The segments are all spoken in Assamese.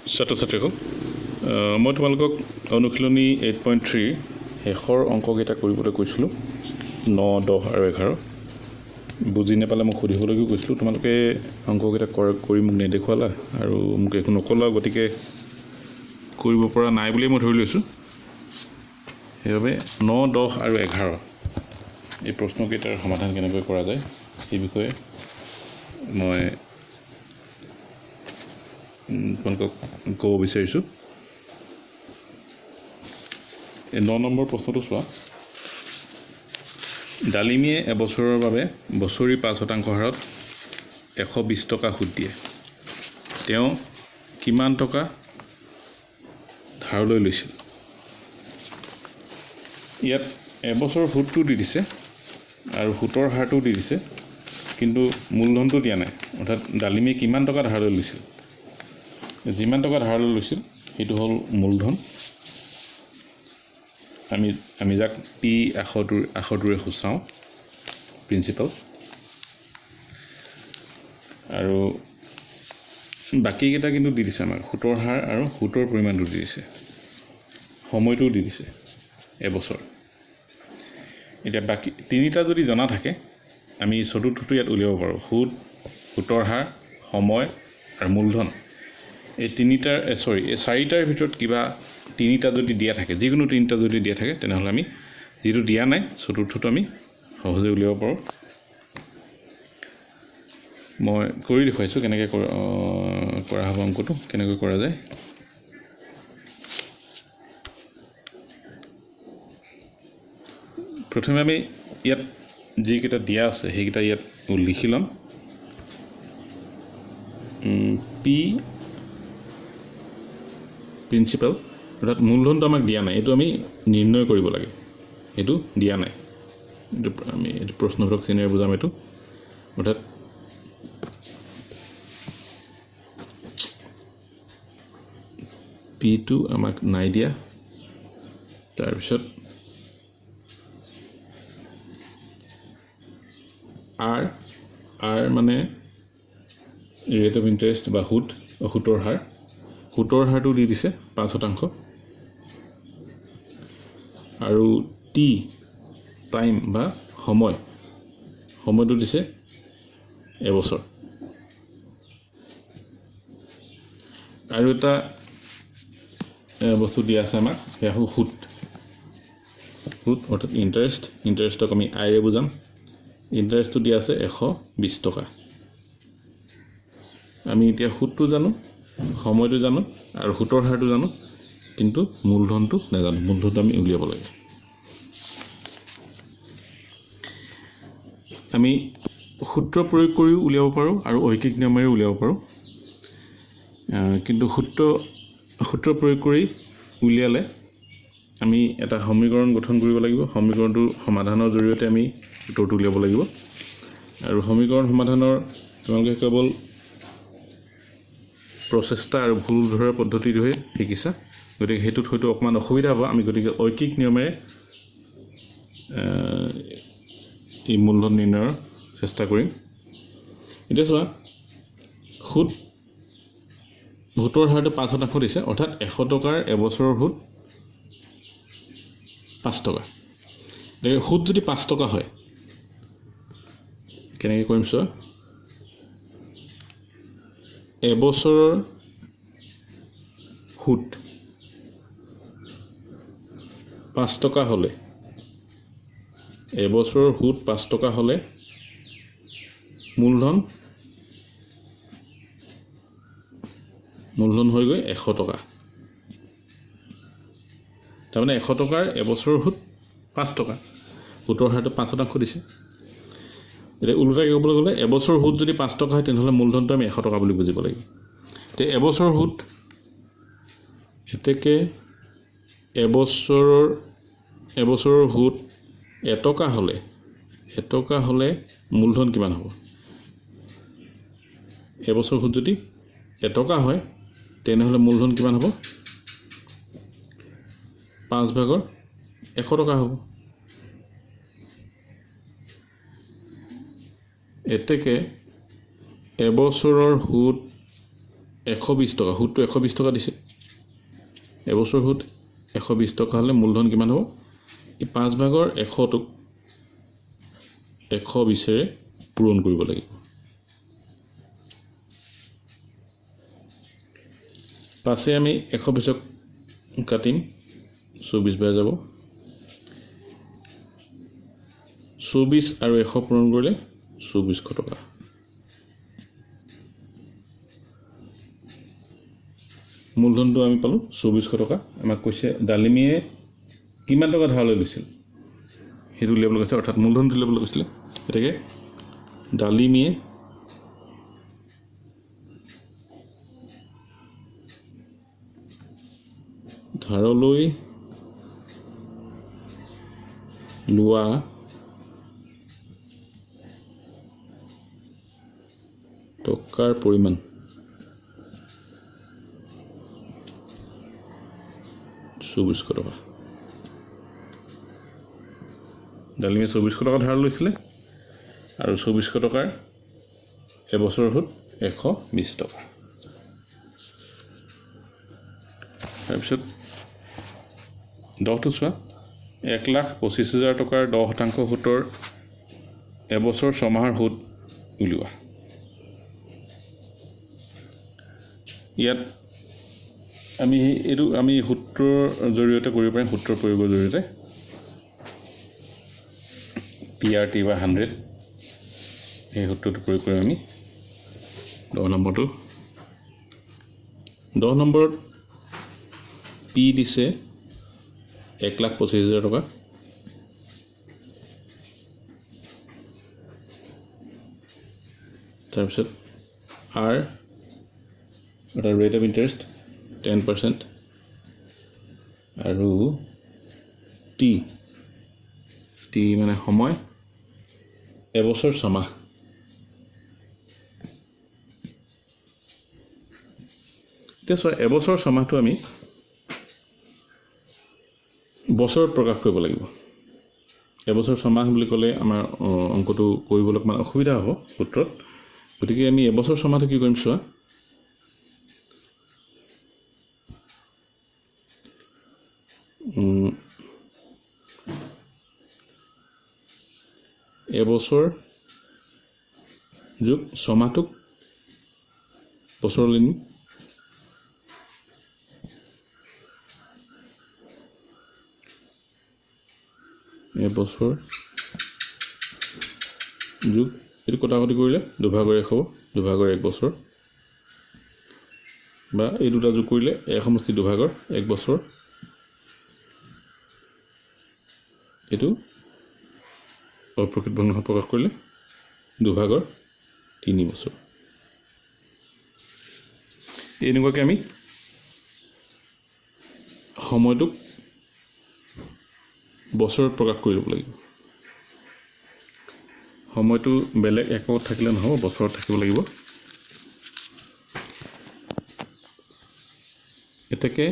ছাত্ৰ-ছাত্ৰীসকল, মই তোমালোকক অনুশীলনী 8.3 শেষৰ অংককেইটা কৰিবলৈ কৈছিলোঁ। 9, 10 আৰু 11 বুজি নাপালে মোক সুধিবলৈও কৈছিলোঁ। তোমালোকে অংককেইটা কৰি মোক নেদেখুৱালা আৰু মোক একো নকলা, গতিকে কৰিব পৰা নাই বুলিয়ে মই ধৰি লৈছোঁ। সেইবাবে 9, 10 আৰু 11 এই প্ৰশ্নকেইটাৰ সমাধান কেনেকৈ কৰা যায় সেই বিষয়ে মই তোমালোকক ক'ব বিচাৰিছোঁ। এই 9 নম্বৰ প্ৰশ্নটো চোৱা। ডালিমীয়ে এবছৰৰ বাবে বছৰি 5% হাৰত 120 টকা সুদ দিয়ে। তেওঁ কিমান টকা ধাৰলৈ লৈছিল? ইয়াত এবছৰৰ সুদটো দি দিছে আৰু সুতৰ হাৰটো দি দিছে, কিন্তু মূলধনটো দিয়া নাই। অৰ্থাৎ ডালিমীয়ে কিমান টকা ধাৰলৈ লৈছিল? যিমান টকা ধাৰলৈ লৈছিল সেইটো হ'ল মূলধন। আমি যাক পি আখৰটোৰে সূচাওঁ, প্ৰিন্সিপাল। আৰু বাকীকেইটা কিন্তু দি দিছে আমাক সুতৰ হাৰ আৰু সুতৰ পৰিমাণটো দি দিছে, সময়টোও দি দিছে এবছৰ। এতিয়া বাকী তিনিটা যদি জনা থাকে আমি চতুৰ্থটো ইয়াত উলিয়াব পাৰোঁ। সুদ, সুতৰ হাৰ, সময় আৰু মূলধন। এই চাৰিটাৰ ভিতৰত কিবা তিনিটা যদি দিয়া থাকে, যিকোনো তিনিটা যদি দিয়া থাকে, তেনেহ'লে আমি যিটো দিয়া নাই চতুৰ্থটো আমি সহজে উলিয়াব পাৰোঁ। মই কৰি দেখুৱাইছোঁ কেনেকৈ কৰা হ'ব অংকটো, কেনেকৈ কৰা যায়। প্ৰথমে আমি ইয়াত যিকেইটা দিয়া আছে সেইকেইটা ইয়াত লিখি ল'ম। পি প্ৰিন্সিপাল, অৰ্থাৎ মূলধনটো আমাক দিয়া নাই, এইটো আমি নিৰ্ণয় কৰিব লাগে। এইটো দিয়া নাই, এইটো প্ৰশ্নবোৰক চিনেৰে বুজাম। এইটো অৰ্থাৎ পিটো আমাক নাই দিয়া। তাৰপিছত আৰ মানে ৰেট অফ ইণ্টাৰেষ্ট বা সুতৰ হাৰ। সুতৰ হাৰটো দি দিছে 5%। আৰু টি টাইম বা সময়টো দিছে এবছৰ। আৰু এটা বস্তু দিয়া আছে আমাক, সেয়া হ'ল সুদ অৰ্থাৎ ইণ্টাৰেষ্টক আমি আইৰে বুজাম। ইণ্টাৰেষ্টটো দিয়া আছে 120 টকা। আমি এতিয়া সুদটো জানো, সময়টো জানো আৰু সুতৰ হাৰটো জানো, কিন্তু মূলধনটো নাজানো। মূলধনটো আমি উলিয়াব লাগে। আমি সূত্ৰ প্ৰয়োগ কৰিও উলিয়াব পাৰোঁ আৰু ঐকিক নিয়মেৰে উলিয়াব পাৰোঁ। কিন্তু সূত্ৰ প্ৰয়োগ কৰি উলিয়ালে আমি এটা সমীকৰণ গঠন কৰিব লাগিব। সমীকৰণটোৰ সমাধানৰ জৰিয়তে আমি উত্তৰটো উলিয়াব লাগিব। আৰু সমীকৰণ সমাধানৰ তোমালোকে কেৱল প্ৰচেষ্টা আৰু ভুল ধৰা পদ্ধতিটোহে শিকিছা, গতিকে সেইটোত হয়তো অকণমান অসুবিধা হ'ব। আমি গতিকে ঐকিক নিয়মেৰে এই মূলধন নিৰ্ণয়ৰ চেষ্টা কৰিম। এতিয়া চোৱা, সুতৰ হাৰটো 5% দিছে, অৰ্থাৎ 100 টকাৰ এবছৰৰ সুদ 5 টকা। গতিকে সুদ যদি 5 টকা হয়, কেনেকৈ কৰিম চোৱা। এবছৰৰ সুদ 5 টকা হ'লে, এবছৰৰ সুদ 5 টকা হ'লে মূলধন হৈ গৈ 100 টকা। তাৰমানে 100 টকাৰ এবছৰৰ সুদ 5 টকা। সুতৰ হাৰটো 5% দিছে। এতিয়া ওলোটাকৈ ক'বলৈ গ'লে এবছৰৰ সুদ যদি 5 টকা হয়, তেনেহ'লে মূলধনটো আমি 100 টকা বুলি বুজিব লাগিব। এতিয়া এবছৰৰ সুদ, এতেকে এবছৰৰ সুদ এটকা হ'লে মূলধন কিমান হ'ব? এবছৰৰ সুদ যদি এটকা হয়, তেনেহ'লে মূলধন কিমান হ'ব? 5/100 টকা হ'ব। এতেকে এবছৰৰ সুদ 120 টকা, সুদটো 120 টকা দিছে। এবছৰ সুদ 120 টকা হ'লে মূলধন কিমান হ'ব? এই 5/100টোক 120ৰে পূৰণ কৰিব লাগিব। পাছে আমি 120ক কাটিম, 24 বাই যাব। 24 আৰু 100 পূৰণ কৰিলে 2400 টকা। মূলধনটো আমি পালোঁ 2400 টকা। আমাক কৈছে ডালিমীয়ে কিমান টকা ধাৰলৈ লৈছিল সেইটো উলিয়াবলৈ কৈছে, অৰ্থাৎ মূলধনটো উলিয়াবলৈ কৈছিলে। গতিকে ডালিমীয়ে ধাৰলৈ লোৱা টকাৰ পৰিমাণ $2400 টকা। ডালিমীয়ে 2400 টকা ধাৰ লৈছিলে আৰু 2400 টকাৰ এবছৰৰ সুদ 120 টকা। তাৰপিছত 10টো চোৱা, 1,25,000 টকাৰ 10% সুতৰ এবছৰ 6 মাহৰ সুদ উলিওৱা। ইয়াত আমি সূত্ৰৰ জৰিয়তে কৰিব পাৰিম, সূত্ৰৰ প্ৰয়োগৰ জৰিয়তে। PRT বা 100 এই সূত্ৰটো প্ৰয়োগ কৰিম আমি। 10 নম্বৰটো, 10 নম্বৰত P দিছে 1,25,000 টকা। তাৰপিছত R এটা ৰেট অফ ইণ্টাৰেষ্ট 10% আৰু T মানে সময়, এবছৰ 6 মাহ। এতিয়া চোৱা, এবছৰ 6 মাহটো আমি বছৰত প্ৰকাশ কৰিব লাগিব। এবছৰ 6 মাহ বুলি ক'লে আমাৰ অংকটো কৰিবলৈ অকণমান অসুবিধা হ'ব সূত্ৰত। গতিকে আমি এবছৰ 6 মাহটো কি কৰিম চোৱা, এবছৰ যোগ 6 মাহটোক বছৰলৈ নিম। এবছৰ যোগ, এইটো কটাকটি কৰিলে 2/1 হ'ব, 2/1 বছৰ, বা এই দুটা যোগ কৰিলে এক সমষ্টি 2/1 বছৰ। এইটো অপ্ৰকৃত ভগ্নাংশ প্ৰকাশ কৰিলে 2/3 বছৰ। এনেকুৱাকৈ আমি সময়টোক বছৰত প্ৰকাশ কৰি ল'ব লাগিব। সময়টো বেলেগ এককত থাকিলে নহ'ব, বছৰত থাকিব লাগিব। এতেকে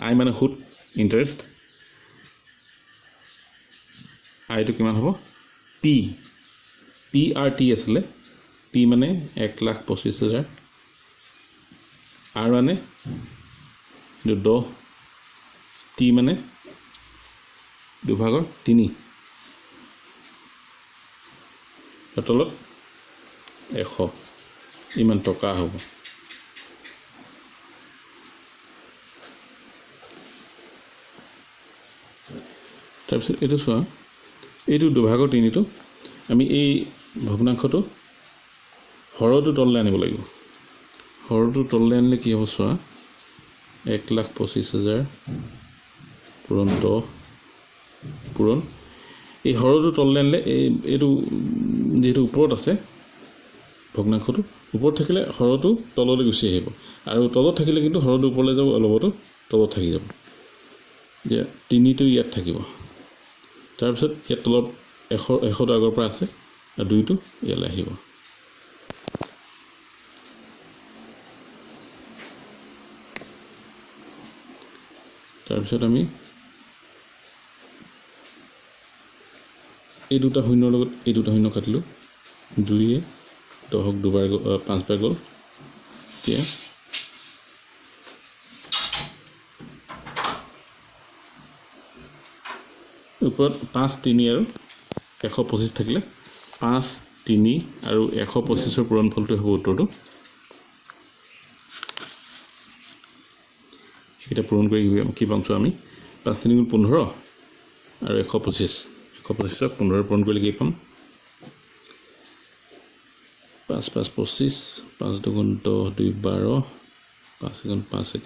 আই মানে সুদ, ইণ্টাৰেষ্ট। আইটো কিমান হ'ব? PRT আছিলে। P মানে 1,25,000, R মানে 10, T মানে 2/3, তলত 100, ইমান টকা হ'ব। তাৰপিছত এইটো চোৱা, এইটো 2/3টো আমি এই ভগ্নাংশটো হৰটো তললৈ আনিব লাগিব। হৰটো তললৈ আনিলে কি হ'ব চোৱা, 1,25,000 পূৰণ 10 পূৰণ, এই হৰটো তললৈ আনিলে এইটো যিহেতু ওপৰত আছে ভগ্নাংশটো, ওপৰত থাকিলে হৰটো তললৈ গুচি আহিব, আৰু তলত থাকিলে কিন্তু হৰটো ওপৰলৈ যাব, অলপতো তলত থাকি যাব। যে 3টো ইয়াত থাকিব। তাৰপিছত ইয়াত তলত 100টো আগৰ পৰা আছে, আৰু 2টো ইয়ালৈ আহিব। তাৰপিছত আমি এই দুটা শূন্যৰ লগত এই দুটা শূন্য কাটিলোঁ, 2য়ে 10ক 5 বাৰ গ'ল, এতিয়া ওপৰত 5, 3 আৰু 125 থাকিলে 5, 3 আৰু 125ৰ পূৰণফলটো হ'ব উত্তৰটো। এইকেইটা পূৰণ কৰি কি পাম চোৱা আমি 5, 3 গুণ 15 আৰু 125 125ক 15 পূৰণ কৰিলে কি পাম 5, 5, 25 5 দুগুণ 10 2 12 5 গুণ 5 1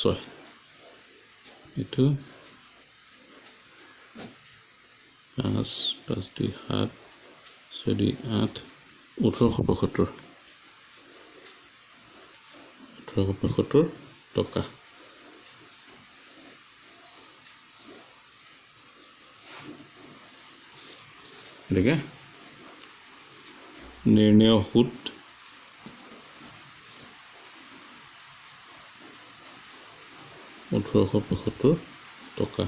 6 এইটো 5, 5 2 7 6 2 8 1875 টকা। এটাকে নিৰ্ণয় সুদ টকা।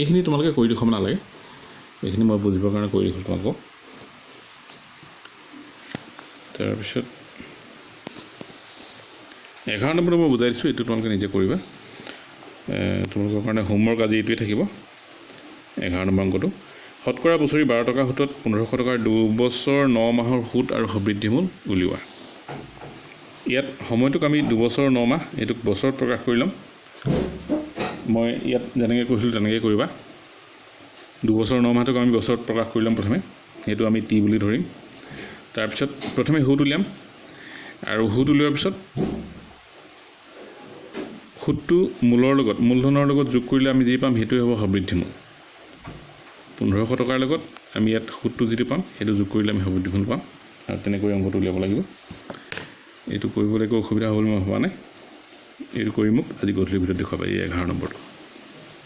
এইখিনি তোমালোকে কৰি দেখুৱাব নালাগে, এইখিনি মই বুজিবৰ কাৰণে কৰি দিছোঁ তোমালোকক। তাৰপিছত 11 নম্বৰটো মই বুজাই দিছোঁ, এইটো তোমালোকে নিজে কৰিবা। তোমালোকৰ কাৰণে হোমৱৰ্ক আজি এইটোৱে থাকিব। 11 নম্বৰ অংকটো শতকৰা বছৰি 12 টকা সুতত 1500 টকাৰ 2 বছৰ 9 মাহৰ সুত আৰু সবৃদ্ধি মূল উলিওৱা। ইয়াত সময়টোক আমি 2 বছৰ 9 মাহ এইটোক বছৰত প্ৰকাশ কৰি ল'ম। মই ইয়াত যেনেকৈ কৈছিলোঁ তেনেকৈ কৰিবা। 2 বছৰ 9 মাহটোক আমি বছৰত প্ৰকাশ কৰি ল'ম প্ৰথমে, সেইটো আমি টি বুলি ধৰিম। তাৰপিছত প্ৰথমে সুত উলিয়াম আৰু সুত উলিওৱাৰ পিছত সুতটো মূলধনৰ লগত যোগ কৰিলে আমি যি পাম সেইটোৱে হ'ব সবৃদ্ধি মূল। 1500 টকাৰ লগত আমি ইয়াত সুতটো যিটো পাম সেইটো যোগ কৰিলে আমি সবৃদ্ধি মূল পাম, আৰু তেনেকৈ অংকটো উলিয়াব লাগিব। এইটো কৰিবলৈ একো অসুবিধা হ'ব বুলি মই ভবা নাই। এইটো কৰি মোক আজি গধূলিৰ ভিতৰত দেখুৱাবা, এই 11 নম্বৰটো।